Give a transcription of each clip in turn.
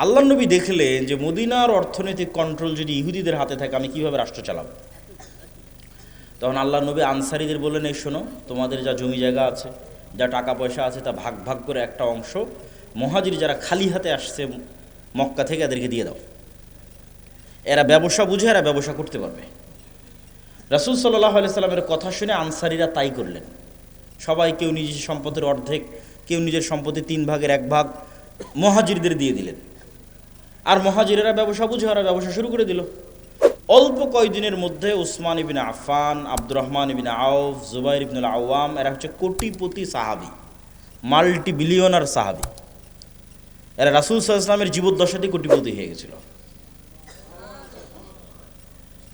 আল্লাহ নবী দেখলেন যে মদিনার অর্থনৈতিক কন্ট্রোল যদি ইহুদিদের হাতে থাকে, আমি কিভাবে রাষ্ট্র চালাবো। তখন আল্লাহ নবী আনসারীদের বললেন, এই শোনো, তোমাদের যা জমি জায়গা আছে, যা টাকা পয়সা আছে, তা ভাগ ভাগ করে একটা অংশ মুহাজির যারা খালি হাতে আসছে মক্কা থেকে, এদেরকে দিয়ে দাও। এরা ব্যবসা বুঝে, এরা ব্যবসা করতে পারবে। রাসূল সাল্লাল্লাহু আলাইহি সাল্লামের কথা শুনে আনসারীরা তাই করলেন। সবাই কেউ নিজের সম্পদের অর্ধেক, কেউ নিজের সম্পত্তির 3 ভাগের 1 ভাগ মুহাজিরদের দিয়ে দিলেন। আর মুহাজিরেরা ব্যবসা বুঝে ওরা ব্যবসা শুরু করে দিল। অল্প কয়েকদিনের মধ্যে উসমান ইবনে আফফান, আব্দুর রহমান ইবনে আউফ, জুবাইর ইবনুল আওয়াম, এরা হচ্ছে কোটিপতি সাহাবী, মাল্টি বিলিয়নার সাহাবী। এরা রাসূল সাল্লাল্লাহু আলাইহি ওয়াসাল্লামের জীবদ্দশাতেই কোটিপতি হয়ে গেছিল।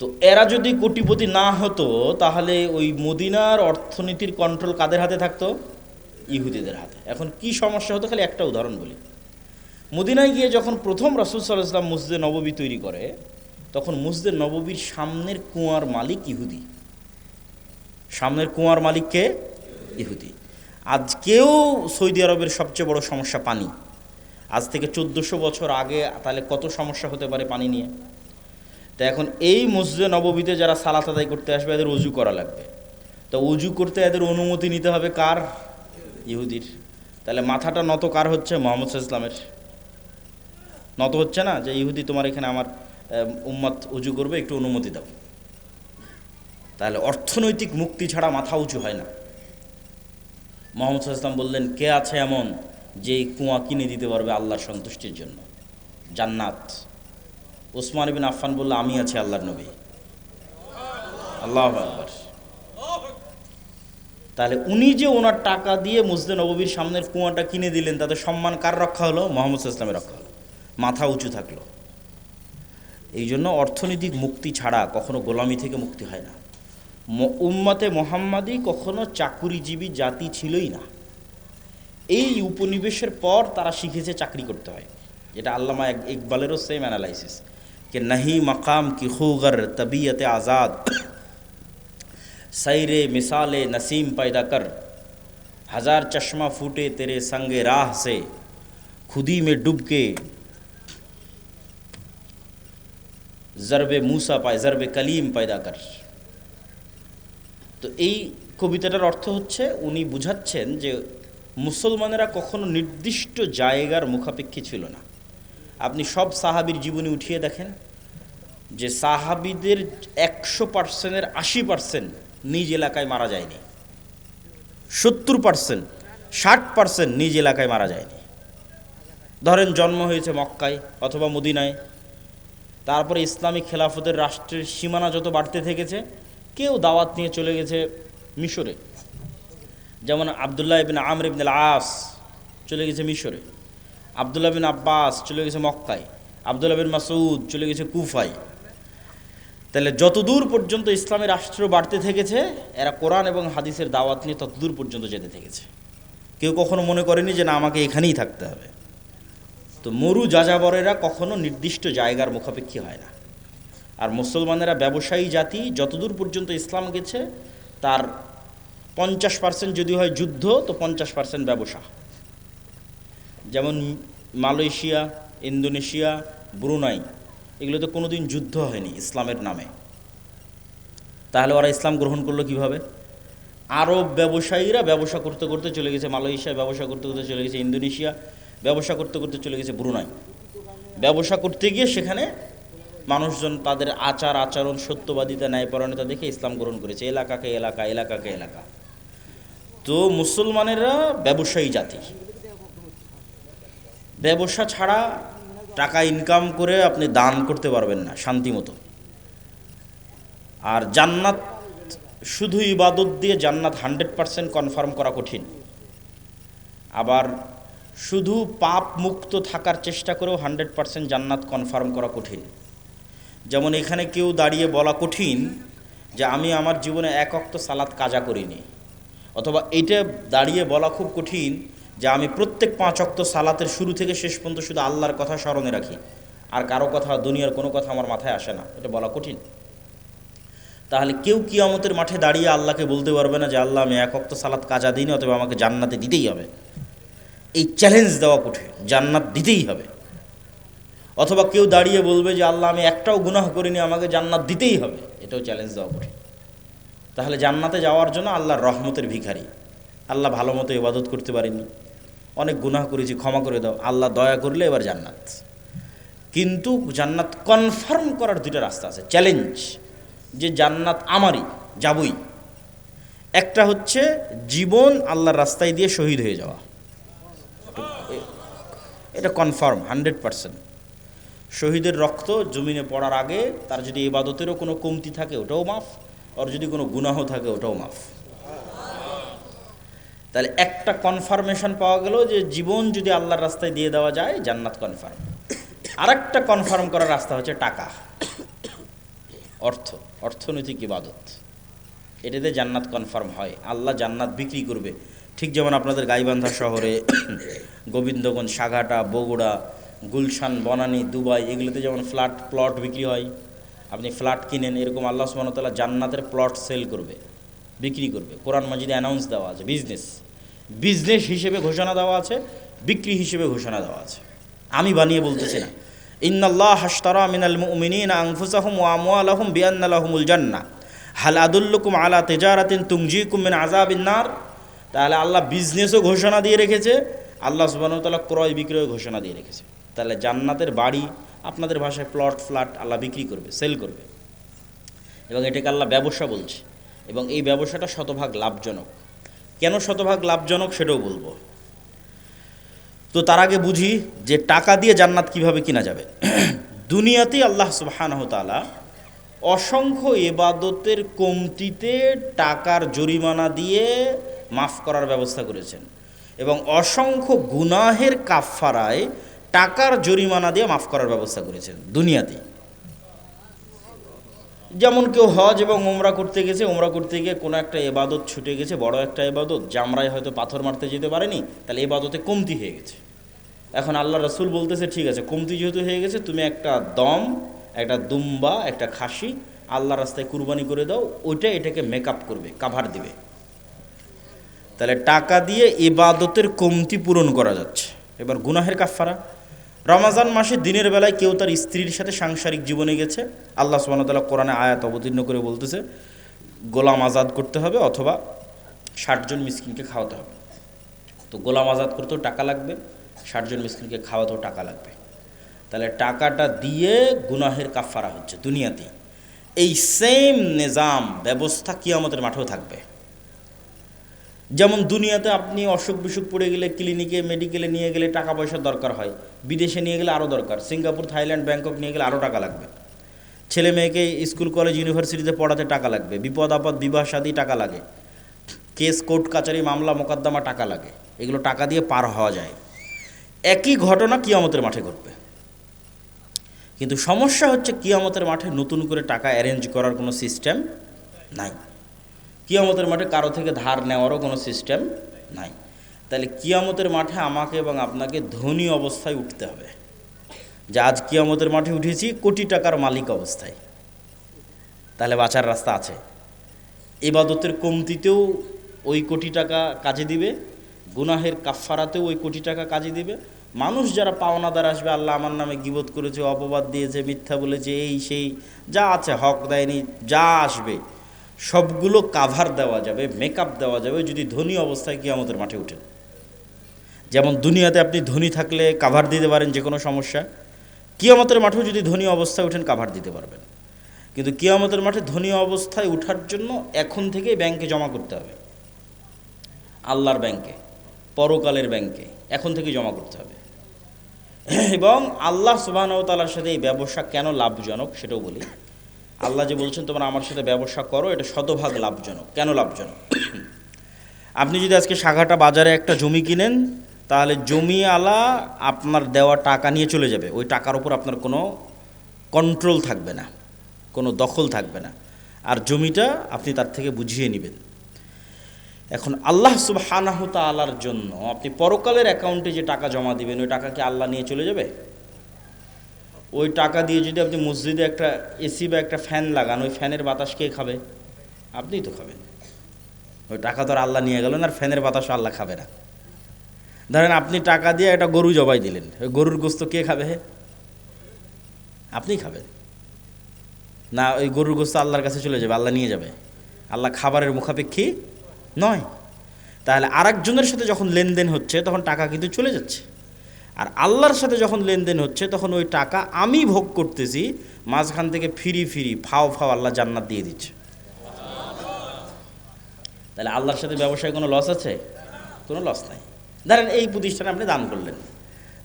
তো এরা যদি কোটিপতি না হতো, তাহলে ওই মদিনার অর্থনীতির কন্ট্রোল কাদের হাতে থাকতো? ইহুদিদের হাতে। এখন কি সমস্যা হতো, খালি একটা উদাহরণ বলি। মদিনায় গিয়ে যখন প্রথম রাসূল সাল্লাল্লাহু আলাইহি ওয়াসাল্লাম মসজিদে নববী তৈরি করে, তখন মসজিদে নববীর সামনের কুয়ার মালিক ইহুদি। সামনের কুয়ার মালিককে ইহুদি। আজকেও সৌদি আরবের সবচেয়ে বড় সমস্যা পানি। আজ থেকে 1400 বছর আগে তাহলে কত সমস্যা হতে পারে পানি নিয়ে। তো এখন এই মসজিদে নববীতে যারা সালাত আদায় করতে আসবে, এদের ওযু করা লাগবে। তো ওযু করতে এদের অনুমতি নিতে হবে কার? ইহুদির। তাহলে মাথাটা নত কার হচ্ছে? মুহাম্মদ সাল্লাল্লাহু আলাইহি ওয়াসাল্লামের। নত হচ্ছে না যে ইহুদি তোমার এখানে আমার উম্মত উজু করবে, একটু অনুমতি দাও। তাহলে অর্থনৈতিক মুক্তি ছাড়া মাথা উঁচু হয় না। মুহাম্মদ সাল্লাল্লাহু আলাইহি ওয়াসাল্লাম বললেন, কে আছে এমন যে কুয়া কিনে দিতে পারবে আল্লাহর সন্তুষ্টির জন্য? জান্নাত। উসমান ইবনে আফফান বলল, আমি আছি আল্লাহর নবী। আল্লাহু আকবার। তাহলে উনি যে ওনার টাকা দিয়ে মসজিদে নববীর সামনের কুয়াটা কিনে দিলেন, তাতে সম্মান কার রক্ষা হলো? মুহাম্মদ সাল্লাল্লাহু আলাইহি ওয়াসাল্লামের রক্ষা হলো। মাথা উঁচু থাকলো। এই জন্য অর্থনৈতিক মুক্তি ছাড়া কখনো গোলামি থেকে মুক্তি হয় না। উম্মতে মুহাম্মাদি কখনো চাকুরিজীবী জাতি ছিলই না। এই উপনিবেশের পর তারা শিখেছে চাকরি করতে হয়। এটা আল্লামা ইকবালেরও সেম অ্যানালাইসিস, কে নাহি মাকাম কি খুগর তবিয়তে আজাদ, সৈরে মিসালে নসীম पैदा कर, हजार चश्मा फूटे तेरे संगे राह से, खुदी में डूब के জরবে মুসা পায়, জরবে কলিম পয়দা কর। তো এই কবিতাটার অর্থ হচ্ছে, উনি বুঝাচ্ছেন যে মুসলমানেরা কখনো নির্দিষ্ট জায়গার মুখাপেক্ষী ছিল না। আপনি সব সাহাবীর জীবনী উঠিয়ে দেখেন যে সাহাবীদের 100%-এর 80% নিজ এলাকায় মারা যায়নি, 70%, 60% নিজ এলাকায় মারা যায়নি। ধরেন জন্ম হয়েছে মক্কায় অথবা মদিনায়, তারপরে ইসলামিক খেলাফতের রাষ্ট্রের সীমানা যত বাড়তে থেকেছে, কেউ দাওয়াত নিয়ে চলে গেছে মিশরে। যেমন আবদুল্লাহ ইবনে আমর ইবনে আল-আস চলে গেছে মিশরে, আবদুল্লাহ বিন আব্বাস চলে গেছে মক্কায়, আবদুল্লাহ বিন মাসউদ চলে গেছে কুফায়। তাহলে যতদূর পর্যন্ত ইসলামের রাষ্ট্র বাড়তে থেকেছে, এরা কোরআন এবং হাদিসের দাওয়াত নিয়ে ততদূর পর্যন্ত যেতে থেকেছে। কেউ কখনো মনে করেনি যে না, আমাকে এখানেই থাকতে হবে। তো মরু যাযাবরেরা কখনো নির্দিষ্ট জায়গার মুখাপেক্ষী হয় না। আর মুসলমানেরা ব্যবসায়ী জাতি, যতদূর পর্যন্ত ইসলাম গেছে তার 50% যদি হয় যুদ্ধ, তো 50% ব্যবসা। যেমন মালয়েশিয়া, ইন্দোনেশিয়া, ব্রুনাই, এগুলোতে কোনোদিন যুদ্ধ হয়নি ইসলামের নামে। তাহলে ওরা ইসলাম গ্রহণ করলো কিভাবে? আরব ব্যবসায়ীরা ব্যবসা করতে করতে চলে গেছে মালয়েশিয়া, ব্যবসা করতে করতে চলে গেছে ইন্দোনেশিয়া, ব্যবসা করতে করতে চলে গেছে ব্রুনাই। ব্যবসা করতে গিয়ে সেখানে মানুষজন তাদের আচার আচরণ, সত্যবাদিতা, ন্যায়পরায়ণতা দেখে ইসলাম গ্রহণ করেছে, এলাকাকে এলাকা, এলাকাকে এলাকা। তো মুসলমানেরা ব্যবসায়ী জাতি। ব্যবসা ছাড়া টাকা ইনকাম করে আপনি দান করতে পারবেন না শান্তি মতো। আর জান্নাত শুধু ইবাদত দিয়ে জান্নাত 100% কনফার্ম করা কঠিন। আবার শুধু পাপ মুক্ত থাকার চেষ্টা করেও 100% জান্নাত কনফার্ম করা কঠিন। যেমন এখানে কেউ দাঁড়িয়ে বলা কঠিন যে আমি আমার জীবনে 1 ওয়াক্ত সালাত কাজা করিনি, অথবা এটা দাঁড়িয়ে বলা খুব কঠিন যে আমি প্রত্যেক 5 ওয়াক্ত সালাতের শুরু থেকে শেষ পর্যন্ত শুধু আল্লাহর কথা স্মরণে রাখি, আর কারো কথা, দুনিয়ার কোনো কথা আমার মাথায় আসে না। এটা বলা কঠিন। তাহলে কেউ কিয়ামতের মাঠে দাঁড়িয়ে আল্লাহকে বলতে পারবে না যে আল্লাহ, আমি 1 ওয়াক্ত সালাত কাজা দিইনি, অথবা আমাকে জান্নাতে দিতেই হবে। এই চ্যালেঞ্জ দেওয়া কঠিন, জান্নাত দিতেই হবে। অথবা কেউ দাঁড়িয়ে বলবে যে আল্লাহ আমি একটাও গুনাহ করিনি, আমাকে জান্নাত দিতেই হবে, এটাও চ্যালেঞ্জ দেওয়া কঠিন। তাহলে জান্নাতে যাওয়ার জন্য আল্লাহর রহমতের ভিখারি, আল্লাহ ভালো মতো ইবাদত করতে পারিনি, অনেক গুনাহ করেছি, ক্ষমা করে দাও, আল্লাহ দয়া করলে এবার জান্নাত। কিন্তু জান্নাত কনফার্ম করার দুইটা রাস্তা আছে, চ্যালেঞ্জ, যে জান্নাত আমারই, যাবই। একটা হচ্ছে জীবন আল্লাহর রাস্তায় দিয়ে শহীদ হয়ে যাওয়া, এটা কনফার্ম 100%। শহীদের রক্ত জমিনে পড়ার আগে তার যদি ইবাদতেরও কোনো কমতি থাকে ওটাও মাফ, আর যদি কোনো গুনাহ থাকে ওটাও মাফ। তাহলে একটা কনফার্মেশন পাওয়া গেল যে জীবন যদি আল্লাহর রাস্তায় দিয়ে দেওয়া যায় জান্নাত কনফার্ম। আরেকটা কনফার্ম করার রাস্তা হচ্ছে টাকা, অর্থনৈতিক ইবাদত, এটাতে জান্নাত কনফার্ম হয়। আল্লাহ জান্নাত বিক্রি করবে, ঠিক যেমন আপনাদের গাইবান্ধা শহরে, গোবিন্দগঞ্জ, সাঘাটা, বগুড়া, গুলশান, বনানী, দুবাই, এগুলোতে যেমন প্লট বিক্রি হয়, আপনি ফ্ল্যাট কিনেন, এরকম আল্লাহ সুবহানাহু ওয়া তাআলা জান্নাতের প্লট সেল করবে, বিক্রি করবে। কোরআন মাজিদে অ্যানাউন্স দেওয়া আছে, বিজনেস হিসেবে ঘোষণা দেওয়া আছে, বিক্রি হিসেবে ঘোষণা দেওয়া আছে। আমি বানিয়ে বলতেছি না। ইন্নাল্লাহ আশতারা মিনাল মুমিনিনা আনফুসাহুম ওয়া আমওয়ালাহুম বিআন্না লাহুমুল জান্নাহ হাল আদুল্লুকুম আলা তিজারাতিন তুনজিকুম মিন আযাবিন নার। তাহলে আল্লাহ বিজনেসও ঘোষণা দিয়ে রেখেছে, আল্লাহ সুবহানাহু ওয়া তাআলা ক্রয় বিক্রয় ঘোষণা দিয়ে রেখেছে। তাহলে জান্নাতের বাড়ি, আপনাদের ভাষায় প্লট, ফ্ল্যাট আল্লাহ বিক্রি করবে, সেল করবে, এবং এটাকে আল্লাহ ব্যবসা বলছে। এবং এই ব্যবসাটা শতভাগ লাভজনক। কেন শতভাগ লাভজনক সেটাও বলবো। তো তার আগে বুঝি যে টাকা দিয়ে জান্নাত কিভাবে কিনা যাবে। দুনিয়াতেই আল্লাহ সুবহানাহু ওয়া তাআলা অসংখ্য ইবাদতের কমতিতে টাকার জরিমানা দিয়ে মাফ করার ব্যবস্থা করেছেন, এবং অসংখ্য গুনাহের কাফফারায় টাকার জরিমানা দিয়ে মাফ করার ব্যবস্থা করেছেন দুনিয়াতেই। যেমন কেউ হজ এবং ওমরা করতে গেছে, ওমরা করতে গিয়ে কোনো একটা ইবাদত ছুটে গেছে, বড় একটা ইবাদত, জামরায় হয়তো পাথর মারতে যেতে পারেনি, তাহলে ইবাদতে কমতি হয়ে গেছে। এখন আল্লাহ রাসূল বলতেছে ঠিক আছে, কমতি যেহেতু হয়ে গেছে, তুমি একটা দম, একটা দুম্বা, একটা খাসি আল্লাহ রাস্তায় কুরবানি করে দাও, ওইটা এটাকে মেকআপ করবে, কাভার দিবে। তাহলে টাকা দিয়ে ইবাদতের কমতি পূরণ করা যাচ্ছে। এবার গুনাহের কাফফারা, রমজান মাসে দিনের বেলায় কেউ তার স্ত্রীর সাথে সাংসারিক জীবনে গেছে, আল্লাহ সুবহানাহু ওয়া তাআলা কোরআনে আয়াত অবতীর্ণ করে বলতেছে গোলাম আজাদ করতে হবে অথবা 60 জন মিসকিনকে খাওয়াতে হবে। তো গোলাম আজাদ করতেও টাকা লাগবে, 60 জন মিসকিনকে খাওয়াতেও টাকা লাগবে। তাহলে টাকাটা দিয়ে গুনাহের কাফফারা হচ্ছে দুনিয়াতে। এই সেম নিজাম ব্যবস্থা কিয়ামতের মাঠেও থাকবে। যেমন দুনিয়াতে আপনি অসুখ বিসুখ পড়ে গেলে ক্লিনিকে, মেডিকেলে নিয়ে গেলে টাকা পয়সার দরকার হয়, বিদেশে নিয়ে গেলে আরও দরকার, সিঙ্গাপুর, থাইল্যান্ড, ব্যাংকক নিয়ে গেলে আরও টাকা লাগবে, ছেলে মেয়েকে স্কুল, কলেজ, ইউনিভার্সিটিতে পড়াতে টাকা লাগবে, বিপদ আপদ, বিবাহ শাদী টাকা লাগে, কেস, কোর্ট কাচারি, মামলা মোকদ্দমা টাকা লাগে, এগুলো টাকা দিয়ে পার হওয়া যায়। একই ঘটনা কিয়ামতের মাঠে ঘটবে। কিন্তু সমস্যা হচ্ছে কিয়ামতের মাঠে নতুন করে টাকা অ্যারেঞ্জ করার কোনো সিস্টেম নাই। কিয়ামতের মাঠে কারো থেকে ধার নেওয়ারও কোনো সিস্টেম নাই। তাহলে কিয়ামতের মাঠে আমাকে এবং আপনাকে ধনী অবস্থায় উঠতে হবে, যে আজ কিয়ামতের মাঠে উঠেছি কোটি টাকার মালিক অবস্থায়। তাহলে বাঁচার রাস্তা আছে। ইবাদতের কমতিতেও ওই কোটি টাকা কাজে দিবে, গুনাহের কাফফারাতেও ওই কোটি টাকা কাজে দিবে। মানুষ যারা পাওনাদার আসবে, আল্লাহ আমার নামে গীবত করেছে, অপবাদ দিয়েছে, মিথ্যা বলেছে, এই সেই যা আছে, হক দেয়নি, যা আসবে সবগুলো কাভার দেওয়া যাবে, মেকআপ দেওয়া যাবে যদি ধনী অবস্থায় কিয়ামতের মাঠে উঠেন। যেমন দুনিয়াতে আপনি ধনী থাকলে কাভার দিতে পারেন যে কোনো সমস্যা, কিয়ামতের মাঠেও যদি ধনী অবস্থায় উঠেন কাভার দিতে পারবেন। কিন্তু কিয়ামতের মাঠে ধনী অবস্থায় ওঠার জন্য এখন থেকেই ব্যাংকে জমা করতে হবে, আল্লাহর ব্যাংকে, পরকালের ব্যাংকে এখন থেকেই জমা করতে হবে। এবং আল্লাহ সুবহানাহু ওয়া তাআলার সাথে এই ব্যবসা কেন লাভজনক সেটাও বলি। আল্লাহ যে বলছেন তোমরা আমার সাথে ব্যবসা করো, এটা শতভাগ লাভজনক। কেন লাভজনক? আপনি যদি আজকে সাঘাটা বাজারে একটা জমি কিনেন, তাহলে জমিওয়ালা আপনার দেওয়া টাকা নিয়ে চলে যাবে, ওই টাকার উপর আপনার কোনো কন্ট্রোল থাকবে না, কোনো দখল থাকবে না, আর জমিটা আপনি তার থেকে বুঝিয়ে নেবেন। এখন আল্লাহ সুবহানাহু তাআলার জন্য আপনি পরকালের অ্যাকাউন্টে যে টাকা জমা দিবেন, ওই টাকা কি আল্লাহ নিয়ে চলে যাবে? ওই টাকা দিয়ে যদি আপনি মসজিদে একটা এসি বা একটা ফ্যান লাগান, ওই ফ্যানের বাতাস কে খাবে? আপনিই তো খাবেন। ওই টাকা তো আর আল্লাহ নিয়ে গেলেন, আর ফ্যানের বাতাসও আল্লাহ খাবে না। ধরেন আপনি টাকা দিয়ে একটা গরু জবাই দিলেন, ওই গরুর গোস্ত কে খাবে? আপনিই খাবেন না? ওই গরুর গোস্ত আল্লাহর কাছে চলে যাবে, আল্লাহ নিয়ে যাবে? আল্লাহ খাবারের মুখাপেক্ষী নয়। তাহলে আরেকজনের সাথে যখন লেনদেন হচ্ছে তখন টাকা কিন্তু চলে যাচ্ছে, আর আল্লাহর সাথে যখন লেনদেন হচ্ছে তখন ওই টাকা আমি ভোগ করতেছি, মাঝখান থেকে ফিরি ফাও আল্লাহ জান্নাত দিয়ে দিচ্ছে। তাহলে আল্লাহর সাথে ব্যবসায় কোনো লস আছে? কোনো লস নাই। ধরেন এই প্রতিষ্ঠানে আপনি দান করলেন,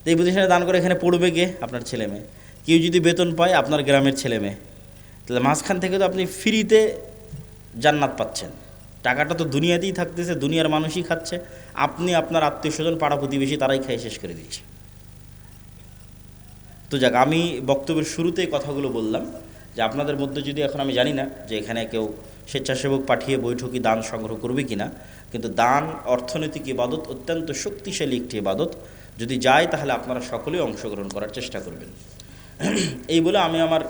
তো এই প্রতিষ্ঠানে দান করে এখানে পড়বে গে আপনার ছেলে মেয়ে, কেউ যদি বেতন পায় আপনার গ্রামের ছেলে মেয়ে, তাহলে মাঝখান থেকে তো আপনি ফ্রিতে জান্নাত পাচ্ছেন। টাকাটা তো দুনিয়াতেই থাকতেছে, দুনিয়ার মানুষই খাচ্ছে, আপনি আপনার আত্মীয় স্বজন পাড়া প্রতিবেশী তারাই খেয়ে শেষ করে দিচ্ছে। তো যাক, আমি বক্তব্যের শুরুতেই কথাগুলো বললাম যে আপনাদের মধ্যে যদি, এখন আমি জানি না যে এখানে কেউ স্বেচ্ছাসেবক পাঠিয়ে বৈঠকি দান সংগ্রহ করবে কিনা, কিন্তু দান অর্থনৈতিক ইবাদত, অত্যন্ত শক্তিশালী একটি ইবাদত। যদি যায় তাহলে আপনারা সকলেই অংশগ্রহণ করার চেষ্টা করবেন। এই বলে আমি আমার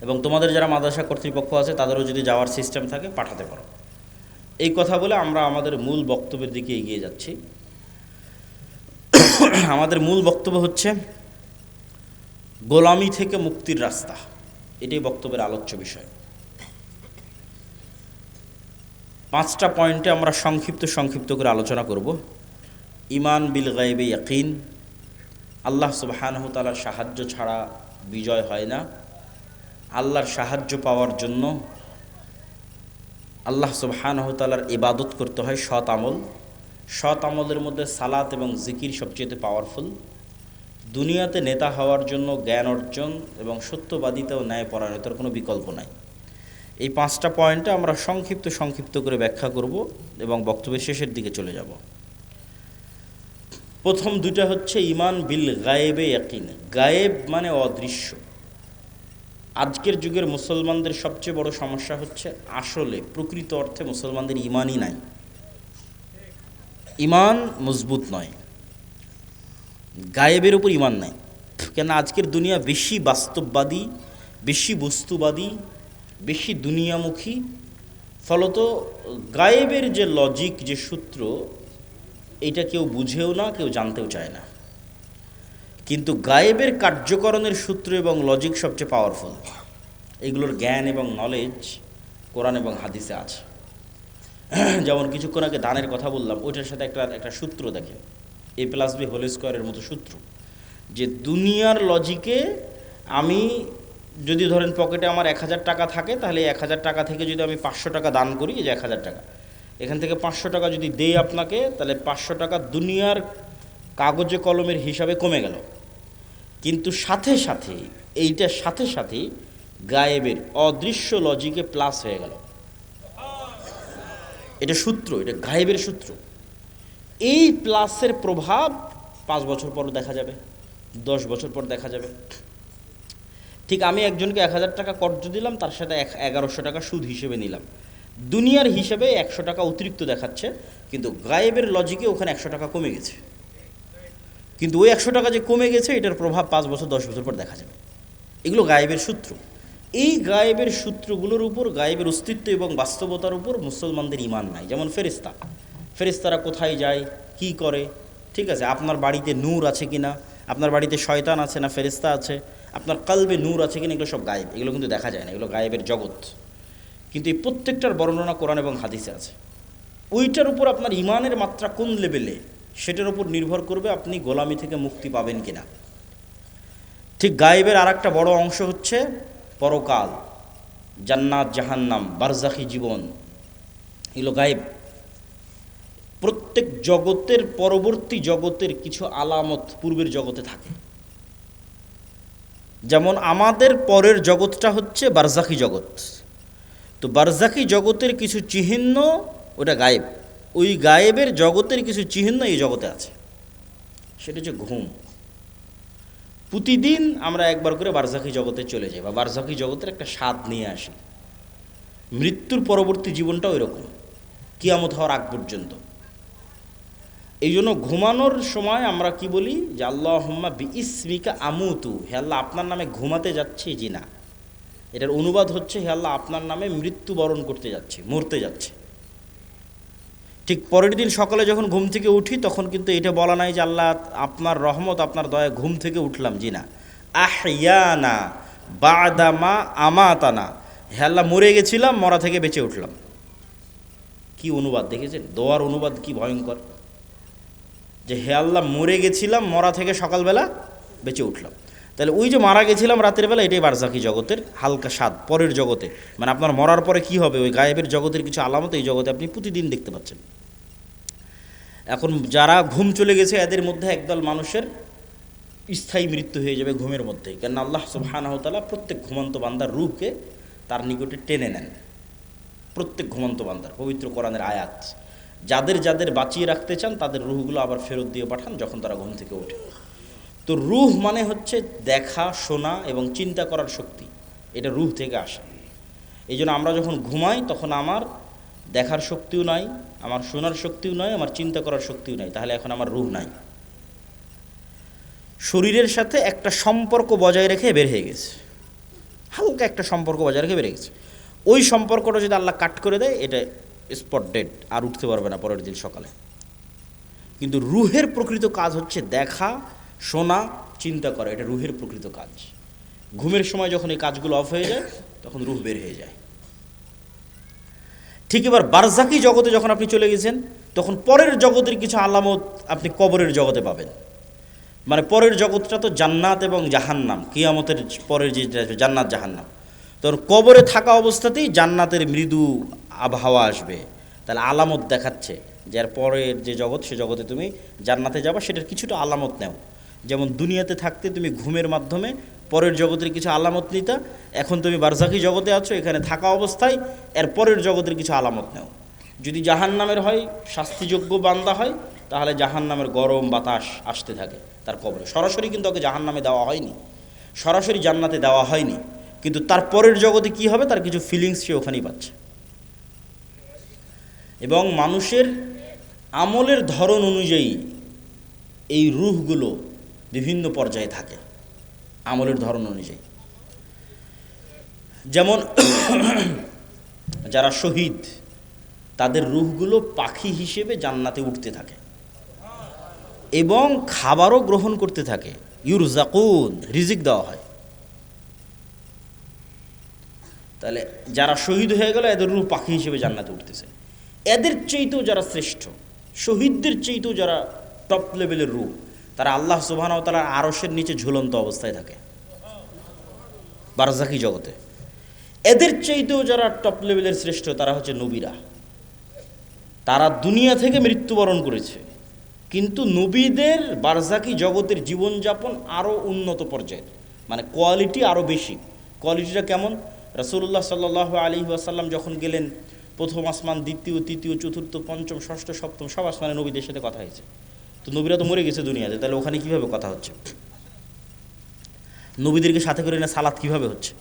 এবং তোমাদের যারা মাদ্রাসা কর্তৃপক্ষ আছে তাদেরও যদি যাওয়ার সিস্টেম থাকে পাঠাতে পারো। এই কথা বলে আমরা আমাদের মূল বক্তব্যের দিকে এগিয়ে যাচ্ছি। আমাদের মূল বক্তব্য হচ্ছে গোলামি থেকে মুক্তির রাস্তা। এটাই বক্তব্যের আলোচ্য বিষয়। 5টা পয়েন্টে আমরা সংক্ষিপ্ত করে আলোচনা করব। ঈমান বিল গায়বে ইয়াকিন, আল্লাহ সুবহানাহু ওয়া তাআলার সাহায্য ছাড়া বিজয় হয় না। আল্লাহর সাহায্য পাওয়ার জন্য আল্লাহ সুবহানাহু ওয়া তাআলার ইবাদত করতে হয়, সৎ আমল। সৎ আমলের মধ্যে সালাত এবং জিকির সবচেয়ে পাওয়ারফুল। দুনিয়াতে নেতা হওয়ার জন্য জ্ঞান অর্জন এবং সত্যবাদিতা ও ন্যায়পরায়ণতার কোনো বিকল্প নাই। এই 5টা পয়েন্টে আমরা সংক্ষিপ্ত করে ব্যাখ্যা করব এবং বক্তব্যের শেষের দিকে চলে যাব। প্রথম দুইটা হচ্ছে ঈমান বিল গায়েবে ইয়াকিন। গায়েব মানে অদৃশ্য। আজকের যুগের মুসলমানদের সবচেয়ে বড় সমস্যা হচ্ছে আসলে প্রকৃত অর্থে মুসলমানদের ঈমানই নাই, ঈমান মজবুত নয়, গায়েবের উপর ঈমান নাই। কেন? আজকের দুনিয়া বেশি বাস্তববাদী, বেশি বস্তুবাদী, বেশি দুনিয়ামুখী। ফলত গায়েবের যে লজিক, যে সূত্র, এটা কেউ বুঝেও না, কেউ জানতেও চায় না। কিন্তু গায়েবের কার্যকরণের সূত্র এবং লজিক সবচেয়ে পাওয়ারফুল। এগুলোর জ্ঞান এবং নলেজ কোরআন এবং হাদিসে আছে। যেমন কিছুক্ষণ আগে দানের কথা বললাম, ওইটার সাথে একটা সূত্র দেখেন, a+b² মতো সূত্র, যে দুনিয়ার লজিকে আমি যদি ধরেন পকেটে আমার 1000 টাকা থাকে, তাহলে 1000 টাকা থেকে যদি আমি 500 টাকা দান করি, এই যে 1000 টাকা, এখান থেকে 500 টাকা যদি দেই আপনাকে, তাহলে 500 টাকা দুনিয়ার কাগজে কলমের হিসাবে কমে গেল। কিন্তু সাথে সাথে গায়েবের অদৃশ্য লজিকে প্লাস হয়ে গেল। এটা সূত্র, এটা গায়েবের সূত্র। এই প্লাসের প্রভাব 5 বছর পর দেখা যাবে, 10 বছর পর দেখা যাবে। ঠিক আমি একজনকে 1000 টাকা কর্জ দিলাম, তার সাথে 1100 টাকা সুদ হিসেবে নিলাম। দুনিয়ার হিসেবে 100 টাকা অতিরিক্ত দেখাচ্ছে, কিন্তু গায়েবের লজিকে ওখানে 100 টাকা কমে গেছে। কিন্তু ওই 100 টাকা যে কমে গেছে, এটার প্রভাব 5 বছর 10 বছর পর দেখা যাবে। এগুলো গায়েবের সূত্র। এই গায়েবের সূত্রগুলোর উপর, গায়েবের অস্তিত্ব এবং বাস্তবতার উপর মুসলমানদের ঈমান নাই। যেমন ফেরেশতারা কোথায় যায়, কি করে, ঠিক আছে, আপনার বাড়িতে নূর আছে কিনা, আপনার বাড়িতে শয়তান আছে না ফেরেশতা আছে, আপনার কলবে নূর আছে কিনা, এগুলো সব গায়েব। এগুলো কিন্তু দেখা যায় না, এগুলো গায়েবের জগৎ। কিন্তু এই প্রত্যেকটার বর্ণনা কোরআন এবং হাদিসে আছে। ওইটার উপর আপনার ঈমানের মাত্রা কোন লেভেলে, সেটার উপর নির্ভর করবে আপনি গোলামি থেকে মুক্তি পাবেন কিনা। ঠিক গায়েবের আর একটা বড় অংশ হচ্ছে পরকাল, জান্নাত, জাহান্নাম, বারজাখী জীবন। এগুলো গায়েব। প্রত্যেক জগতের পরবর্তী জগতের কিছু আলামত পূর্বের জগতে থাকে। যেমন আমাদের পরের জগৎটা হচ্ছে বারজাখী জগৎ। তো বারজাখী জগতের কিছু চিহ্ন ওটা গায়েব। ওই গায়েবের জগতের কিছু চিহ্ন এই জগতে আছে। সেটা হচ্ছে ঘুম। প্রতিদিন আমরা একবার করে বারজাখী জগতে চলে যাই, বা বারজাখী জগতের একটা স্বাদ নিয়ে আসি। মৃত্যুর পরবর্তী জীবনটা ওই রকম, কিয়ামত হওয়ার আগ পর্যন্ত। এই জন্য ঘুমানোর সময় আমরা কি বলি, যে আল্লাহুম্মা বিইসমিকা আমুতু, হে আল্লাহ আপনার নামে ঘুমাতে যাচ্ছি। জি না, এটার অনুবাদ হচ্ছে হে আল্লাহ আপনার নামে মৃত্যুবরণ করতে যাচ্ছি, মরতে যাচ্ছি। ঠিক পরের দিন সকালে যখন ঘুম থেকে উঠি, তখন কিন্তু এটা বলা নাই যে আল্লাহ আপনার রহমত, আপনার দয়া ঘুম থেকে উঠলাম। জি না, আহইয়ানা বাদামা আমাতানা, হে আল্লাহ মরে গেছিলাম, মরা থেকে বেঁচে উঠলাম। কি অনুবাদ দেখেছেন? দোয়ার অনুবাদ কি ভয়ঙ্কর, যে হে আল্লাহ মরে গেছিলাম, মরা থেকে সকালবেলা বেঁচে উঠলাম। তাহলে ওই যে মারা গেছিলাম রাতের বেলা, এটাই বারজাকি জগতের হালকা স্বাদ, পরের জগতে। মানে আপনার মরার পরে কি হবে, ওই গায়েবের জগতের কিছু আলামত এই জগতে আপনি প্রতিদিন দেখতে পাচ্ছেন। এখন যারা ঘুম চলে গেছে, এদের মধ্যে একদল মানুষের স্থায়ী মৃত্যু হয়ে যাবে ঘুমের মধ্যেই, কেন আল্লাহ সুবহানাহু ওয়া তাআলা প্রত্যেক ঘুমন্ত বান্দার রূহকে তার নিকটে টেনে নেন। প্রত্যেক ঘুমন্ত বান্দার, পবিত্র কোরআনের আয়াত, যাদের যাদের বাঁচিয়ে রাখতে চান তাদের রুহগুলো আবার ফেরত দিয়ে পাঠান যখন তারা ঘুম থেকে ওঠে। তো রুহ মানে হচ্ছে দেখা, শোনা এবং চিন্তা করার শক্তি, এটা রুহ থেকে আসে। এই জন্য আমরা যখন ঘুমাই তখন আমার দেখার শক্তিও নাই, আমার শোনার শক্তিও নাই, আমার চিন্তা করার শক্তিও নাই, তাহলে এখন আমার রুহ নাই। শরীরের সাথে একটা সম্পর্ক বজায় রেখে বের হয়ে গেছে, হালকা একটা সম্পর্ক বজায় রেখে বের গেছে। ওই সম্পর্কটা যদি আল্লাহ কাট করে দেয়, এটা স্পট ডেড, আর উঠতে পারবে না পরের দিন সকালে। কিন্তু রুহের প্রকৃত কাজ হচ্ছে দেখা, শোনা, চিন্তা করা, এটা রুহের প্রকৃত কাজ। ঘুমের সময় যখন এই কাজগুলো অফ হয়ে যায় তখন রুহ বের হয়ে যায়। ঠিক এবার বারজাকি জগতে যখন আপনি চলে গেছেন, তখন পরের জগতের কিছু আলামত আপনি কবরের জগতে পাবেন। মানে পরের জগৎটা তো জান্নাত এবং জাহান্নাম, কিয়ামতের পরের যে জান্নাত জাহান্নাম, তখন কবরে থাকা অবস্থাতেই জান্নাতের মৃদু আবহাওয়া আসবে। তাহলে আলামত দেখাচ্ছে যে এর পরের যে জগৎ, সে জগতে তুমি জান্নাতে যাবা, সেটার কিছুটা আলামত নেও। যেমন দুনিয়াতে থাকতে তুমি ঘুমের মাধ্যমে পরের জগতের কিছু আলামত নিতা, এখন তুমি বারজাকি জগতে আছো, এখানে থাকা অবস্থায় এর পরের জগতের কিছু আলামত নেও। যদি জাহান্নামের হয়, শাস্তিযোগ্য বান্দা হয়, তাহলে জাহান্নামের গরম বাতাস আসতে থাকে তার কবরে। সরাসরি কিন্তু ওকে জাহান্নামে দেওয়া হয়নি, সরাসরি জান্নাতে দেওয়া হয়নি, কিন্তু তার পরের জগতে কি হবে তার কিছু ফিলিংস সে ওখানেই পাচ্ছে। এবং মানুষের আমলের ধরন অনুযায়ী এই রূহগুলো বিভিন্ন পর্যায়ে থাকে, আমলের ধরন অনুযায়ী। যেমন যারা শহীদ, তাদের রূহগুলো পাখি হিসেবে জান্নাতে উঠতে থাকে এবং খাবারও গ্রহণ করতে থাকে। ইউরজাকুন, রিজিক দেওয়া হয়। তাহলে যারা শহীদ হয়ে গেল, এদের রূহ পাখি হিসেবে জান্নাতে উঠতেছে। এদের চেয়েতেও যারা শ্রেষ্ঠ, শহীদদের চেয়েতেও যারা টপ লেভেলের রূহ, তারা আল্লাহ সুবহানাহু ওয়া তাআলার আরশের নিচে ঝুলন্ত অবস্থায় থাকে বারজাকি জগতে। এদের চাইতেও যারা টপ লেভেলের শ্রেষ্ঠ, তারা হচ্ছে নবীরা। তারা দুনিয়া থেকে মৃত্যুবরণ করেছে, কিন্তু নবীদের বারজাকি জগতের জীবনযাপন আরও উন্নত পর্যায়ের, মানে কোয়ালিটি আরও বেশি। কোয়ালিটিটা কেমন? রাসূলুল্লাহ সাল্লাল্লাহু আলাইহি ওয়াসাল্লাম যখন গেলেন, প্রথম আসমান, দ্বিতীয়, তৃতীয়, চতুর্থ, পঞ্চম, ষষ্ঠ, সপ্তম, সব আসমানে নবীদের সাথে কথা হয়েছে। তো নবীরা তো মরে গেছে দুনিয়াতে, তাহলে ওখানে কীভাবে কথা হচ্ছে? নবীদেরকে সাথে করে না সালাত কীভাবে হচ্ছে?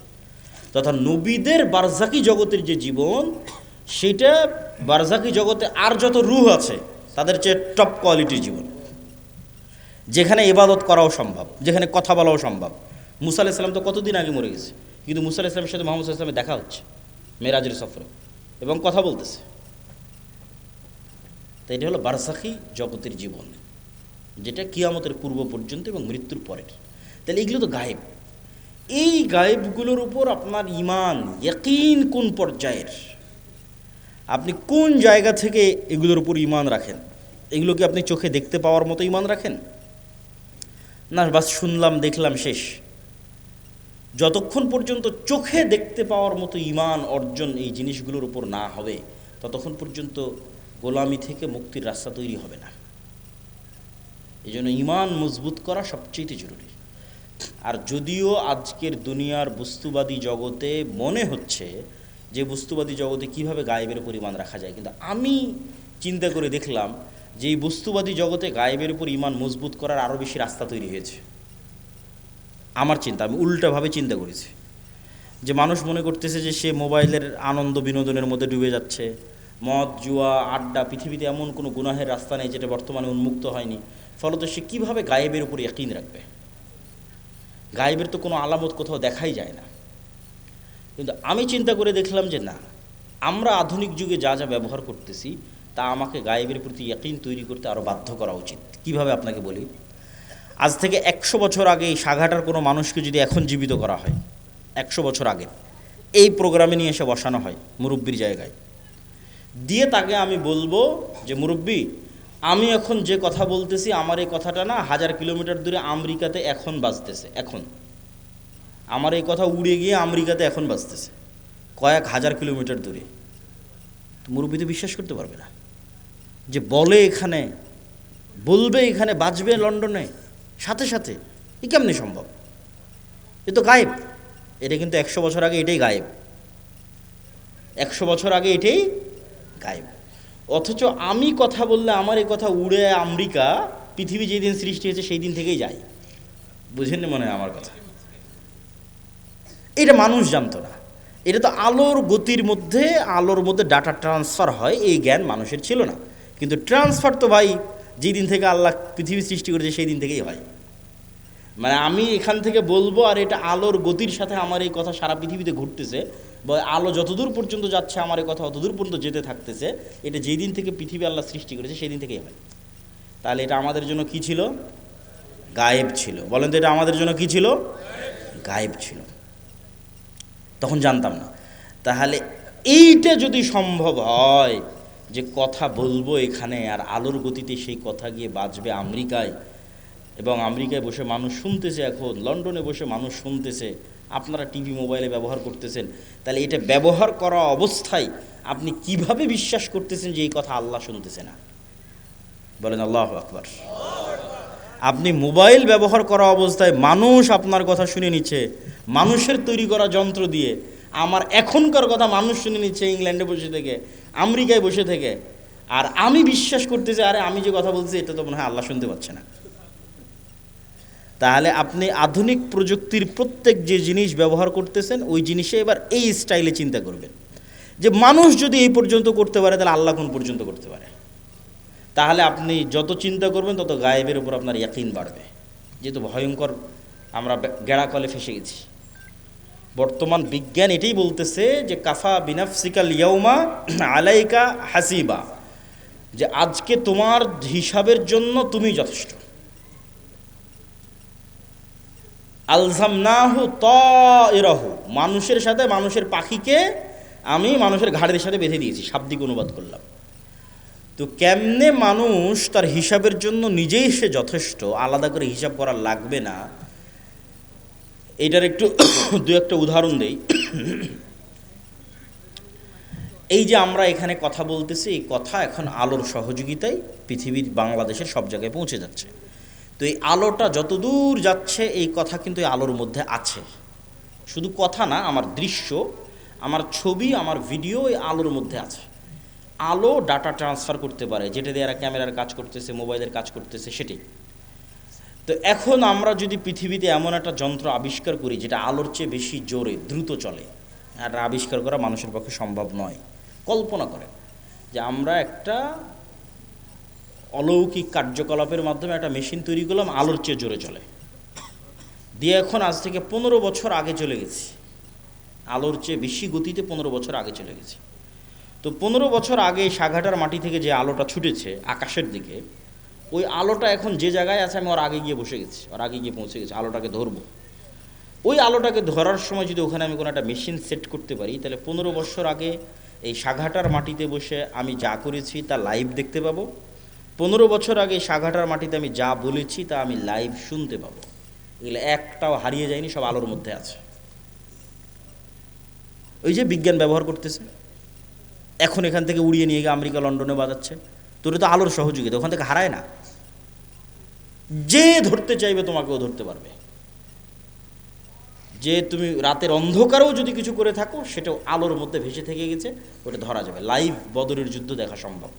তথা নবীদের বারজাকি জগতের যে জীবন, সেটা বারজাকি জগতে আর যত রূহ আছে তাদের চেয়ে টপ কোয়ালিটির জীবন, যেখানে ইবাদত করাও সম্ভব, যেখানে কথা বলাও সম্ভব। মুসা আলাইহিস সালাম তো কতদিন আগে মরে গেছে, কিন্তু মুসা আলাইহিস সালামের সাথে মুহাম্মদ সাল্লাল্লাহু আলাইহি ওয়াসাল্লামের দেখা হচ্ছে মেরাজের সফরে এবং কথা বলতেছে। তাই এটা হলো বারজাকি জগতের জীবন, যেটা কিয়ামতের পূর্ব পর্যন্ত এবং মৃত্যুর পরের। তাহলে এগুলো তো গায়েব। এই গায়েবগুলোর উপর আপনার ঈমান, ইয়াকিন কোন পর্যায়ের, আপনি কোন জায়গা থেকে এগুলোর উপর ঈমান রাখেন? এগুলো কি আপনি চোখে দেখতে পাওয়ার মতো ঈমান রাখেন, না বাস শুনলাম দেখলাম শেষ? যতক্ষণ পর্যন্ত চোখে দেখতে পাওয়ার মতো ঈমান অর্জন এই জিনিসগুলোর উপর না হবে, ততক্ষণ পর্যন্ত গোলামি থেকে মুক্তির রাস্তা তৈরি হবে না। এই জন্য ঈমান মজবুত করা সবচেয়ে জরুরি। আর যদিও আজকের দুনিয়ার বস্তুবাদী জগতে মনে হচ্ছে যে বস্তুবাদী জগতে কিভাবে গায়েবের উপর ঈমান রাখা যায়, কিন্তু আমি চিন্তা করে দেখলাম যে এই বস্তুবাদী জগতে গায়েবের উপর ঈমান মজবুত করার আরও বেশি রাস্তা তৈরি হয়েছে। আমার চিন্তা, আমি উল্টাভাবে চিন্তা করেছি যে মানুষ মনে করতেছে যে সে মোবাইলের আনন্দ বিনোদনের মধ্যে ডুবে যাচ্ছে, মদ, জুয়া, আড্ডা, পৃথিবীতে এমন কোনো গুনাহের রাস্তা নেই যেটা বর্তমানে উন্মুক্ত হয়নি, ফলত সে কীভাবে গায়েবের উপর ইয়াকিন রাখবে? গায়েবের তো কোনো আলামত কোথাও দেখাই যায় না। কিন্তু আমি চিন্তা করে দেখলাম যে না, আমরা আধুনিক যুগে যা যা ব্যবহার করতেছি তা আমাকে গায়েবের প্রতি ইয়াকিন তৈরি করতে আরও বাধ্য করা উচিত। কিভাবে আপনাকে বলি, আজ থেকে 100 বছর আগে এই সাঘাটার কোনো মানুষকে যদি এখন জীবিত করা হয়, 100 বছর আগে এই প্রোগ্রামে নিয়ে এসে বসানো হয় মুরব্বির জায়গায়, দিয়ে তাকে আমি বলবো যে মুরব্বি, আমি এখন যে কথা বলতেছি আমার এই কথাটা না 1000 কিলোমিটার দূরে আমেরিকাতে এখন বাজতেছে, এখন আমার এই কথা উড়ে গিয়ে আমেরিকাতে এখন বাজতেছে, কয়েক হাজার কিলোমিটার দূরে। তো মুরব্বি তো বিশ্বাস করতে পারবে না যে বলে এখানে, বলবে এখানে, বাজবে লন্ডনে সাথে সাথে, এ কেমনি সম্ভব? এ তো গায়েব। এটা কিন্তু 100 বছর আগে এটাই গায়েব, 100 বছর আগে এটাই গায়েব। অথচ আমি কথা বললে আমার এই কথা উড়ে আমেরিকা, পৃথিবী যেদিন সৃষ্টি হয়েছে সেই দিন থেকেই যায়। বুঝেননি মনে হয় আমার কথা? এটা মানুষ জানতো না। এটা তো আলোর গতির মধ্যে, আলোর মধ্যে ডাটা ট্রান্সফার হয়, এই জ্ঞান মানুষের ছিল না। কিন্তু ট্রান্সফার তো ভাই যেই দিন থেকে আল্লাহ পৃথিবী সৃষ্টি করেছে সেই দিন থেকেই হয়। মানে আমি এখান থেকে বলবো আর এটা আলোর গতির সাথে আমার এই কথা সারা পৃথিবীতে ঘুরতেছে, বা আলো যতদূর পর্যন্ত যাচ্ছে আমার এই কথা অতদূর পর্যন্ত যেতে থাকতেছে, এটা যেই দিন থেকে পৃথিবী আল্লাহ সৃষ্টি করেছে সেই দিন থেকেই হয়। তাহলে এটা আমাদের জন্য কি ছিল? গায়েব ছিল। বলেন তো এটা আমাদের জন্য কি ছিল? গায়েব ছিল, তখন জানতাম না। তাহলে এইটা যদি সম্ভব হয় যে কথা বলবো এখানে আর আলোর গতিতে সেই কথা গিয়ে বাজবে আমেরিকায়, এবং আমেরিকায় বসে মানুষ শুনতেছে, এখন লন্ডনে বসে মানুষ শুনতেছে, আপনারা টিভি মোবাইলে ব্যবহার করতেছেন, তাহলে এটা ব্যবহার করা অবস্থায় আপনি কিভাবে বিশ্বাস করতেছেন যে এই কথা আল্লাহ শুনতেছে না? বলেন আল্লাহু আকবার। আপনি মোবাইল ব্যবহার করা অবস্থায় মানুষ আপনার কথা শুনে নিচ্ছে মানুষের তৈরি করা যন্ত্র দিয়ে, আমার এখনকার কথা মানুষ শুনে নিচ্ছে ইংল্যান্ডে বসে থেকে, আমেরিকায় বসে থেকে, আর আমি বিশ্বাস করতেছি আরে আমি যে কথা বলছি এটা তো মনে হয় আল্লাহ শুনতে পাচ্ছে না। তাহলে আপনি আধুনিক প্রযুক্তির প্রত্যেক যে জিনিস ব্যবহার করতেছেন ওই জিনিসে এবার এই স্টাইলে চিন্তা করবেন যে মানুষ যদি এই পর্যন্ত করতে পারে তাহলে আল্লাহ কোন পর্যন্ত করতে পারে। তাহলে আপনি যত চিন্তা করবেন তত গায়েবের উপর আপনার ইয়াকিন বাড়বে। যেহেতু ভয়ঙ্কর আমরা গেড়াকলে ফেসে গেছি। বর্তমান বিজ্ঞান এটাই বলতেছে যে কাফা বিনাফসিকাল ইয়াউমা আলাইকা হাসিবা, যে আজকে তোমার হিসাবের জন্য তুমি যথেষ্ট। আলজামনাহু তাইরাহু, মানুষের সাথে মানুষের পাখিকে আমি মানুষের ঘাড়ের সাথে বেঁধে দিয়েছি, শাব্দিক অনুবাদ করলাম। তো কেমনে মানুষ তার হিসাবের জন্য নিজেই সে যথেষ্ট, আলাদা করে হিসাব করা লাগবে না, এটার একটু দু একটা উদাহরণ দেই। এই যে আমরা এখানে কথা বলতেছি, এই কথা এখন আলোর সহযোগিতায় পৃথিবীর বাংলাদেশের সব জায়গায় পৌঁছে যাচ্ছে। তো এই আলোটা যতদূর যাচ্ছে এই কথা কিন্তু এই আলোর মধ্যে আছে। শুধু কথা না, আমার দৃশ্য, আমার ছবি, আমার ভিডিও এই আলোর মধ্যে আছে। আলো ডাটা ট্রান্সফার করতে পারে, যেটা দিয়ে এরা ক্যামেরার কাজ করতেছে, মোবাইলের কাজ করতেছে, সেটাই। তো এখন আমরা যদি পৃথিবীতে এমন একটা যন্ত্র আবিষ্কার করি যেটা আলোর চেয়ে বেশি জোরে দ্রুত চলে, এটা আবিষ্কার করা মানুষের পক্ষে সম্ভব নয়। কল্পনা করেন যে আমরা একটা অলৌকিক কার্যকলাপের মাধ্যমে একটা মেশিন তৈরি করলাম আলোর চেয়ে জোরে চলে, দিয়ে এখন আজ থেকে 15 বছর আগে চলে গেছি, আলোর চেয়ে বেশি গতিতে 15 বছর আগে চলে গেছি। তো 15 বছর আগে সাঘাটার মাটি থেকে যে আলোটা ছুটেছে আকাশের দিকে, ওই আলোটা এখন যে জায়গায় আছে আমি ওর আগে গিয়ে বসে গেছি, ওর আগে গিয়ে পৌঁছে গেছি, আলোটাকে ধরবো। ওই আলোটাকে ধরার সময় যদি ওখানে আমি কোনো একটা মেশিন সেট করতে পারি, তাহলে 15 বছর আগে এই সাঘাটার মাটিতে বসে আমি যা করেছি তা লাইভ দেখতে পাবো। 15 বছর আগে সাঘাটার মাটিতে আমি যা বলেছি তা আমি লাইভ শুনতে পাবো। এগুলো একটাও হারিয়ে যায়নি, সব আলোর মধ্যে আছে। ওই যে বিজ্ঞান ব্যবহার করতেছে, এখন এখান থেকে উড়িয়ে নিয়ে গিয়ে আমেরিকা লন্ডনে বাজাচ্ছে, তোর তো আলোর সহযোগিতা, ওখান থেকে হারায় না। যে ধরতে চাইবে তোমাকেও ধরতে পারবে। যে তুমি রাতের অন্ধকারেও যদি কিছু করে থাকো সেটাও আলোর মধ্যে ভেসে থেকে গেছে, ওটা ধরা যাবে। লাইভ বদরের যুদ্ধ দেখা সম্ভব।